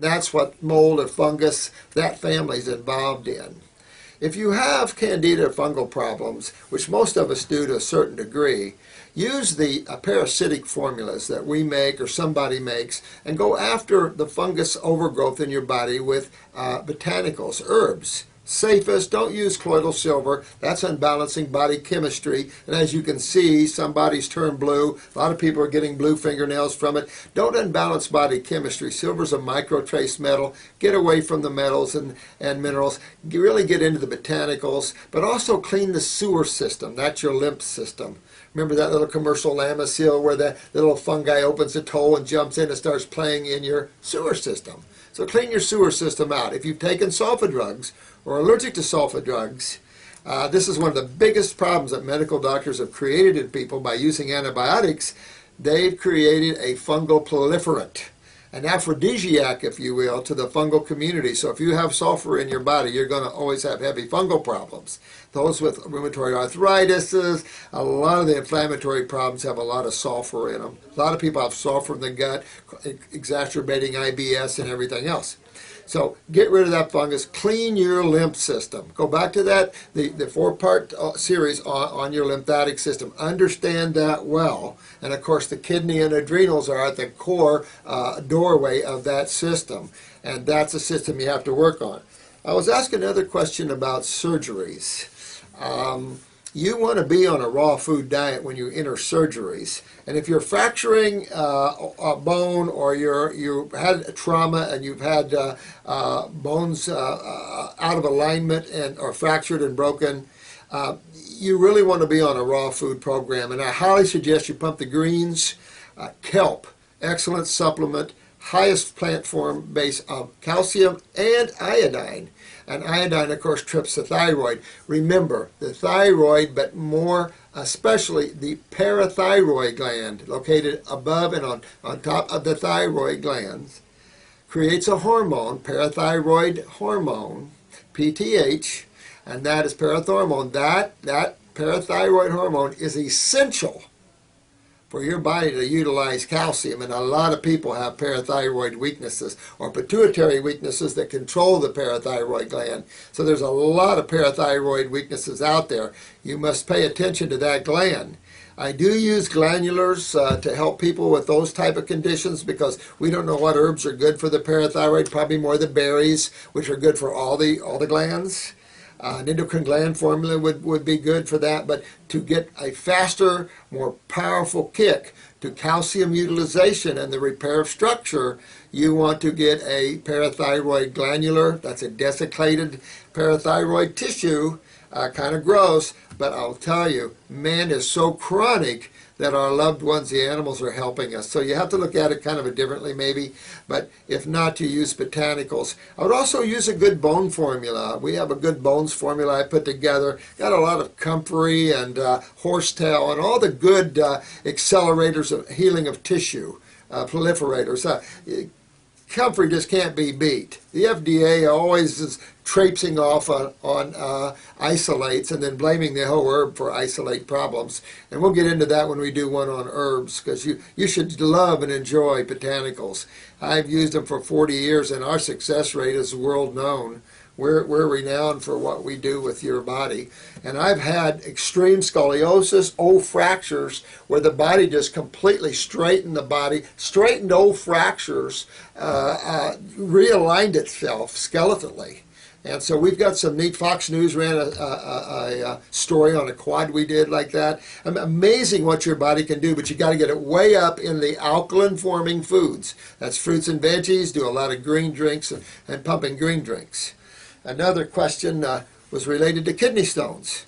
That's what mold or fungus, that family is involved in. If you have Candida fungal problems, which most of us do to a certain degree, use the parasitic formulas that we make or somebody makes and go after the fungus overgrowth in your body with botanicals, herbs. Safest, don't use colloidal silver. That's unbalancing body chemistry. And as you can see, some bodies turn blue. A lot of people are getting blue fingernails from it. Don't unbalance body chemistry. Silver's a microtrace metal. Get away from the metals and minerals. You really get into the botanicals, but also clean the sewer system. That's your lymph system. Remember that little commercial Lamisil where the little fungi opens a toe and jumps in and starts playing in your sewer system. So clean your sewer system out. If you've taken sulfa drugs or allergic to sulfa drugs, this is one of the biggest problems that medical doctors have created in people by using antibiotics. They've created a fungal proliferant, an aphrodisiac, if you will, to the fungal community. So if you have sulfur in your body, you're going to always have heavy fungal problems. Those with rheumatoid arthritis, a lot of the inflammatory problems have a lot of sulfur in them. A lot of people have sulfur in the gut, exacerbating IBS and everything else. So get rid of that fungus. Clean your lymph system. Go back to that, the four-part series on your lymphatic system. Understand that well. And of course, the kidney and adrenals are at the core doorway of that system. And that's a system you have to work on. I was asked another question about surgeries. You want to be on a raw food diet when you enter surgeries. And if you're fracturing a bone or you've had trauma and you've had bones out of alignment or fractured and broken, you really want to be on a raw food program. And I highly suggest you pump the greens. Kelp, excellent supplement, highest plant form base of calcium and iodine. And iodine, of course, trips the thyroid. Remember, the thyroid, but more especially the parathyroid gland, located above and on top of the thyroid glands, creates a hormone, parathyroid hormone, PTH, and that is parathormone. That parathyroid hormone is essential for your body to utilize calcium, and a lot of people have parathyroid weaknesses or pituitary weaknesses that control the parathyroid gland. So there's a lot of parathyroid weaknesses out there. You must pay attention to that gland. I do use glandulars to help people with those type of conditions because we don't know what herbs are good for the parathyroid, probably more the berries, which are good for all the glands. An endocrine gland formula would be good for that, but to get a faster, more powerful kick to calcium utilization and the repair of structure, you want to get a parathyroid glandular. That's a desiccated parathyroid tissue, kind of gross, but I'll tell you, man is so chronic that our loved ones, the animals, are helping us. So you have to look at it kind of differently maybe, but if not, to use botanicals. I would also use a good bone formula. We have a good bones formula I put together. Got a lot of comfrey and horsetail and all the good accelerators of healing of tissue, proliferators. Comfrey just can't be beat. The FDA always is traipsing off on isolates and then blaming the whole herb for isolate problems. And we'll get into that when we do one on herbs, because you should love and enjoy botanicals. I've used them for 40 years and our success rate is world known. We're renowned for what we do with your body. And I've had extreme scoliosis, old fractures, where the body just completely straightened the body, straightened old fractures, realigned itself skeletally. And so we've got some neat. Fox News ran a story on a quad we did like that. Amazing what your body can do, but you got to get it way up in the alkaline-forming foods. That's fruits and veggies. Do a lot of green drinks and pumping green drinks. Another question was related to kidney stones.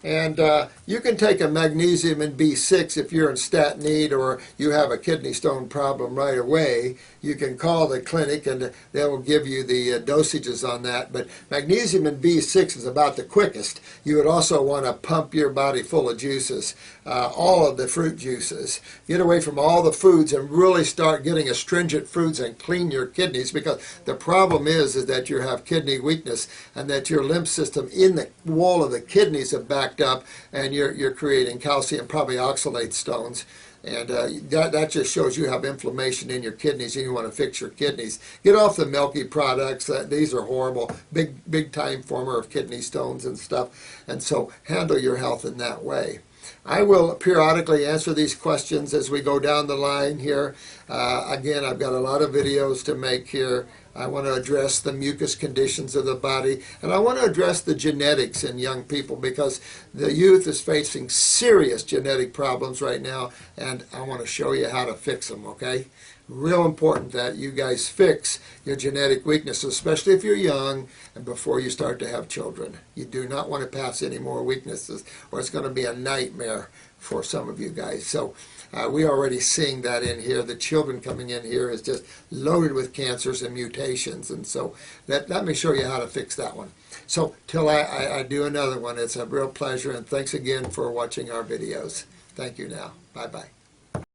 And you can take a magnesium and B6 if you're in stat need or you have a kidney stone problem right away. You can call the clinic and they will give you the dosages on that. But magnesium and B6 is about the quickest. You would also want to pump your body full of juices, all of the fruit juices. Get away from all the foods and really start getting astringent foods and clean your kidneys, because the problem is that you have kidney weakness and that your lymph system in the wall of the kidneys have backed up and you're creating calcium, probably oxalate stones. And that just shows you have inflammation in your kidneys and you want to fix your kidneys. Get off the milky products. These are horrible, big time former of kidney stones and stuff. And so handle your health in that way. I will periodically answer these questions as we go down the line here. Again, I've got a lot of videos to make here. I want to address the mucus conditions of the body, and I want to address the genetics in young people because the youth is facing serious genetic problems right now, and I want to show you how to fix them, okay? Real important that you guys fix your genetic weaknesses, especially if you're young and before you start to have children. You do not want to pass any more weaknesses or it's going to be a nightmare for some of you guys. So we're already seeing that in here. The children coming in here is just loaded with cancers and mutations. And so let me show you how to fix that one. So till I do another one, it's a real pleasure. And thanks again for watching our videos. Thank you now. Bye-bye.